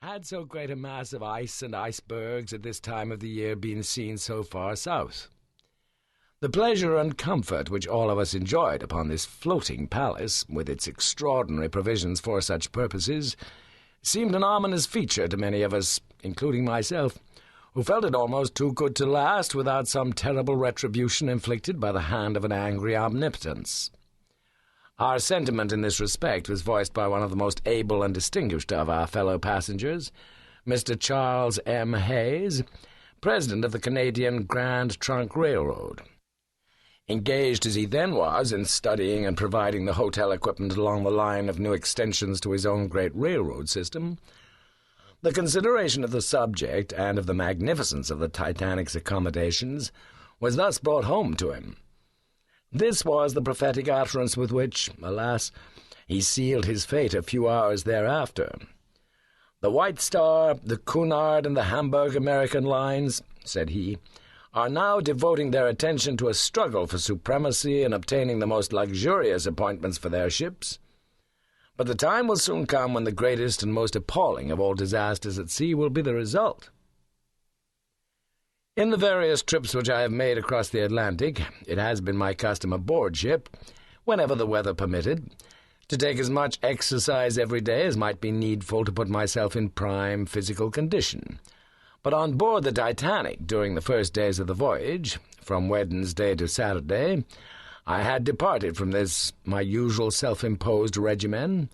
Had so great a mass of ice and icebergs at this time of the year been seen so far south? The pleasure and comfort which all of us enjoyed upon this floating palace, with its extraordinary provisions for such purposes, seemed an ominous feature to many of us, including myself, who felt it almost too good to last without some terrible retribution inflicted by the hand of an angry omnipotence. Our sentiment in this respect was voiced by one of the most able and distinguished of our fellow passengers, Mr. Charles M. Hayes, president of the Canadian Grand Trunk Railroad. Engaged as he then was in studying and providing the hotel equipment along the line of new extensions to his own great railroad system, the consideration of the subject and of the magnificence of the Titanic's accommodations was thus brought home to him. This was the prophetic utterance with which, alas, he sealed his fate a few hours thereafter. "The White Star, the Cunard, and the Hamburg American lines," said he, "are now devoting their attention to a struggle for supremacy and obtaining the most luxurious appointments for their ships. But the time will soon come when the greatest and most appalling of all disasters at sea will be the result." In the various trips which I have made across the Atlantic, it has been my custom aboard ship, whenever the weather permitted, to take as much exercise every day as might be needful to put myself in prime physical condition. But on board the Titanic, during the first days of the voyage, from Wednesday to Saturday, I had departed from this my usual self-imposed regimen,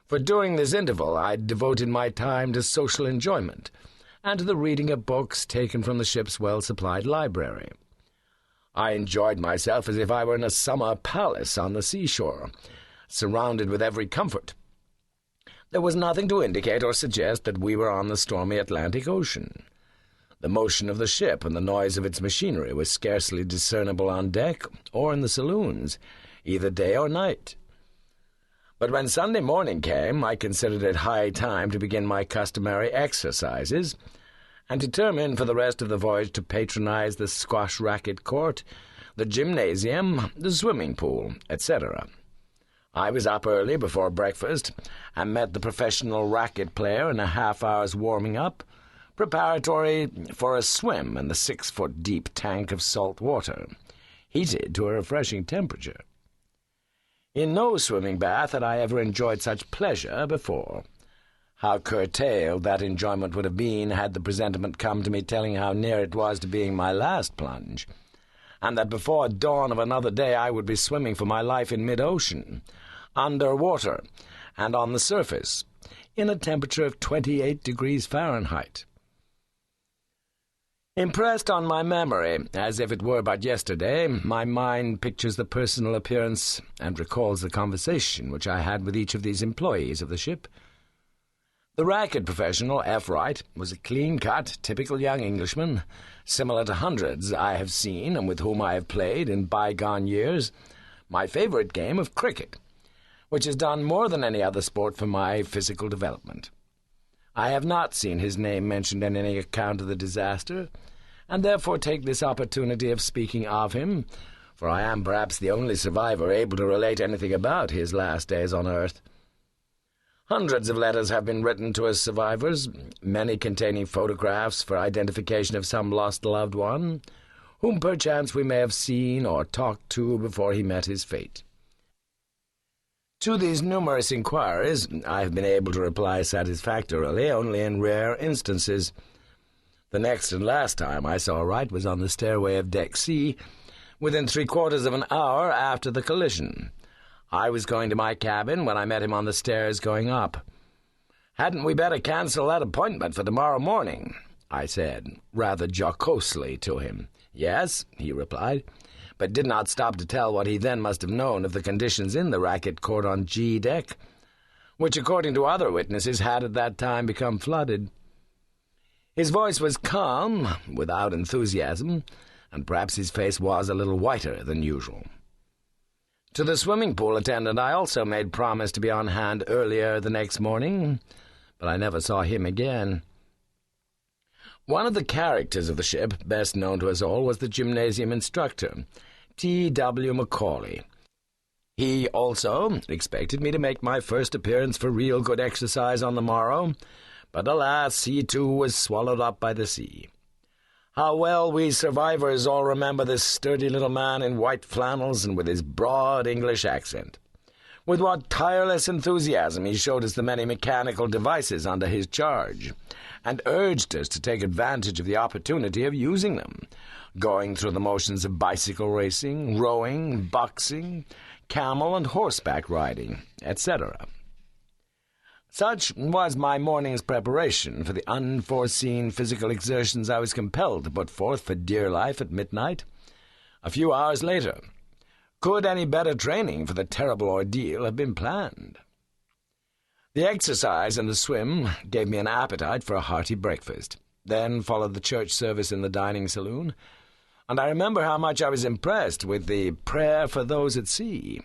for during this interval I devoted my time to social enjoyment, and to the reading of books taken from the ship's well-supplied library. I enjoyed myself as if I were in a summer palace on the seashore, surrounded with every comfort. There was nothing to indicate or suggest that we were on the stormy Atlantic Ocean. The motion of the ship and the noise of its machinery was scarcely discernible on deck or in the saloons, either day or night. But when Sunday morning came, I considered it high time to begin my customary exercises, and determined for the rest of the voyage to patronize the squash racket court, the gymnasium, the swimming pool, etc. I was up early before breakfast, and met the professional racket player in a half-hour's warming up, preparatory for a swim in the 6-foot-deep tank of salt water, heated to a refreshing temperature. In no swimming bath had I ever enjoyed such pleasure before. How curtailed that enjoyment would have been had the presentiment come to me telling how near it was to being my last plunge, and that before dawn of another day I would be swimming for my life in mid-ocean, under water, and on the surface, in a temperature of 28 degrees Fahrenheit. Impressed on my memory, as if it were but yesterday, my mind pictures the personal appearance and recalls the conversation which I had with each of these employees of the ship. The racket professional, F. Wright, was a clean-cut, typical young Englishman, similar to hundreds I have seen and with whom I have played in bygone years my favourite game of cricket, which has done more than any other sport for my physical development. I have not seen his name mentioned in any account of the disaster, and therefore take this opportunity of speaking of him, for I am perhaps the only survivor able to relate anything about his last days on earth. Hundreds of letters have been written to us survivors, many containing photographs for identification of some lost loved one, whom perchance we may have seen or talked to before he met his fate. To these numerous inquiries I have been able to reply satisfactorily only in rare instances. The next and last time I saw Wright was on the stairway of Deck C, within 3/4 of an hour after the collision. I was going to my cabin when I met him on the stairs going up. "Hadn't we better cancel that appointment for tomorrow morning?" I said, rather jocosely to him. "Yes," he replied, but did not stop to tell what he then must have known of the conditions in the racket court on G deck, which, according to other witnesses, had at that time become flooded. His voice was calm, without enthusiasm, and perhaps his face was a little whiter than usual. To the swimming pool attendant I also made promise to be on hand earlier the next morning, but I never saw him again. One of the characters of the ship, best known to us all, was the gymnasium instructor, T.W. Macaulay. He also expected me to make my first appearance for real good exercise on the morrow, But alas, he too was swallowed up by the sea. How well we survivors all remember this sturdy little man in white flannels and with his broad English accent. With what tireless enthusiasm he showed us the many mechanical devices under his charge, and urged us to take advantage of the opportunity of using them, going through the motions of bicycle racing, rowing, boxing, camel and horseback riding, etc. Such was my morning's preparation for the unforeseen physical exertions I was compelled to put forth for dear life at midnight. A few hours later, could any better training for the terrible ordeal have been planned? The exercise and the swim gave me an appetite for a hearty breakfast. Then followed the church service in the dining saloon, and I remember how much I was impressed with the prayer for those at sea,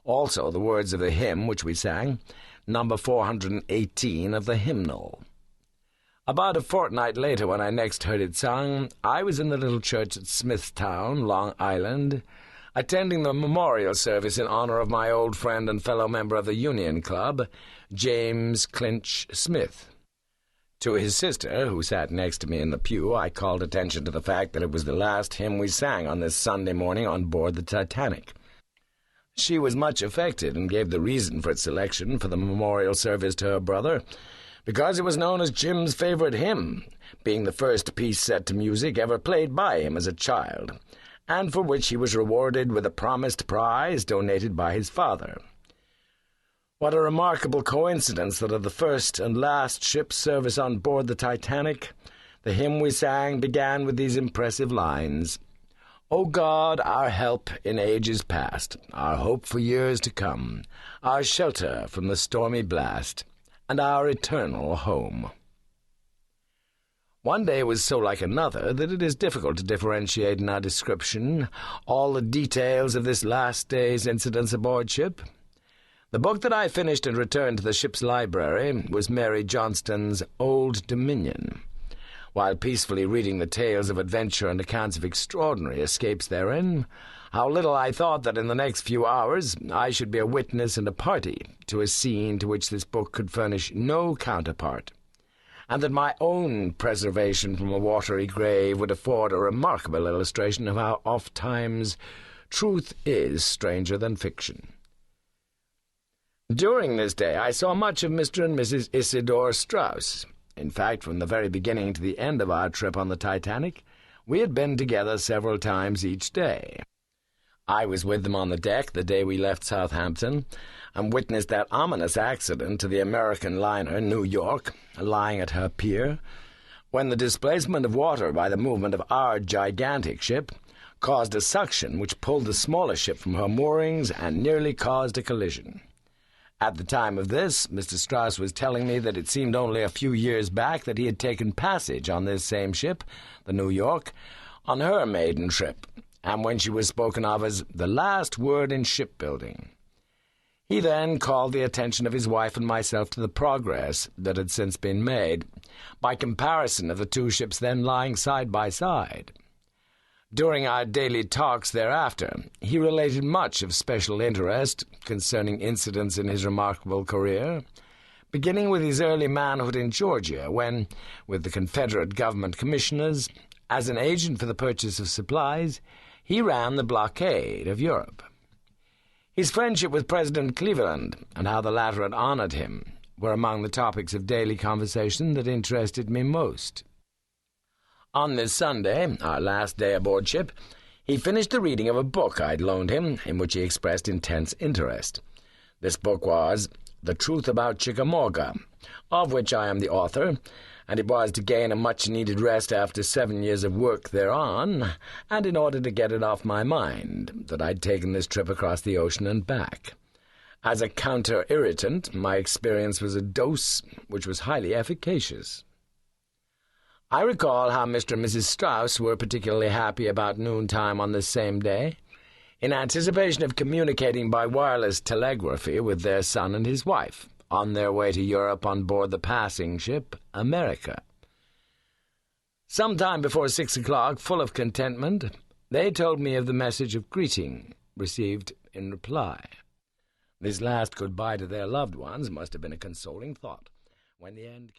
also the words of the hymn which we sang, number 418 of the hymnal. About a fortnight later, when I next heard it sung, I was in the little church at Smithtown, Long Island, attending the memorial service in honor of my old friend and fellow member of the Union Club, James Clinch Smith. To his sister, who sat next to me in the pew, I called attention to the fact that it was the last hymn we sang on this Sunday morning on board the Titanic. She was much affected and gave the reason for its selection for the memorial service to her brother, because it was known as Jim's favorite hymn, being the first piece set to music ever played by him as a child, and for which he was rewarded with a promised prize donated by his father. What a remarkable coincidence that of the first and last ship's service on board the Titanic, the hymn we sang began with these impressive lines: O God, our help in ages past, our hope for years to come, our shelter from the stormy blast, and our eternal home. One day was so like another that it is difficult to differentiate in our description all the details of this last day's incidents aboard ship. The book that I finished and returned to the ship's library was Mary Johnston's Old Dominion. While peacefully reading the tales of adventure and accounts of extraordinary escapes therein, how little I thought that in the next few hours I should be a witness and a party to a scene to which this book could furnish no counterpart, and that my own preservation from a watery grave would afford a remarkable illustration of how oft-times truth is stranger than fiction. During this day I saw much of Mr. and Mrs. Isidore Strauss. In fact, from the very beginning to the end of our trip on the Titanic, we had been together several times each day. I was with them on the deck the day we left Southampton, and witnessed that ominous accident to the American liner New York, lying at her pier, when the displacement of water by the movement of our gigantic ship caused a suction which pulled the smaller ship from her moorings and nearly caused a collision. At the time of this, Mr. Strauss was telling me that it seemed only a few years back that he had taken passage on this same ship, the New York, on her maiden trip, and when she was spoken of as the last word in shipbuilding. He then called the attention of his wife and myself to the progress that had since been made, by comparison of the two ships then lying side by side. During our daily talks thereafter, he related much of special interest concerning incidents in his remarkable career, beginning with his early manhood in Georgia, when, with the Confederate government commissioners, as an agent for the purchase of supplies, he ran the blockade of Europe. His friendship with President Cleveland, and how the latter had honored him, were among the topics of daily conversation that interested me most. On this Sunday, our last day aboard ship, he finished the reading of a book I'd loaned him, in which he expressed intense interest. This book was The Truth About Chickamauga, of which I am the author, and it was to gain a much-needed rest after 7 years of work thereon, and in order to get it off my mind, that I'd taken this trip across the ocean and back. As a counter-irritant, my experience was a dose which was highly efficacious. I recall how Mr. and Mrs. Strauss were particularly happy about noontime on this same day, in anticipation of communicating by wireless telegraphy with their son and his wife, on their way to Europe on board the passing ship America. Some time before 6 o'clock, full of contentment, they told me of the message of greeting received in reply. This last goodbye to their loved ones must have been a consoling thought when the end came.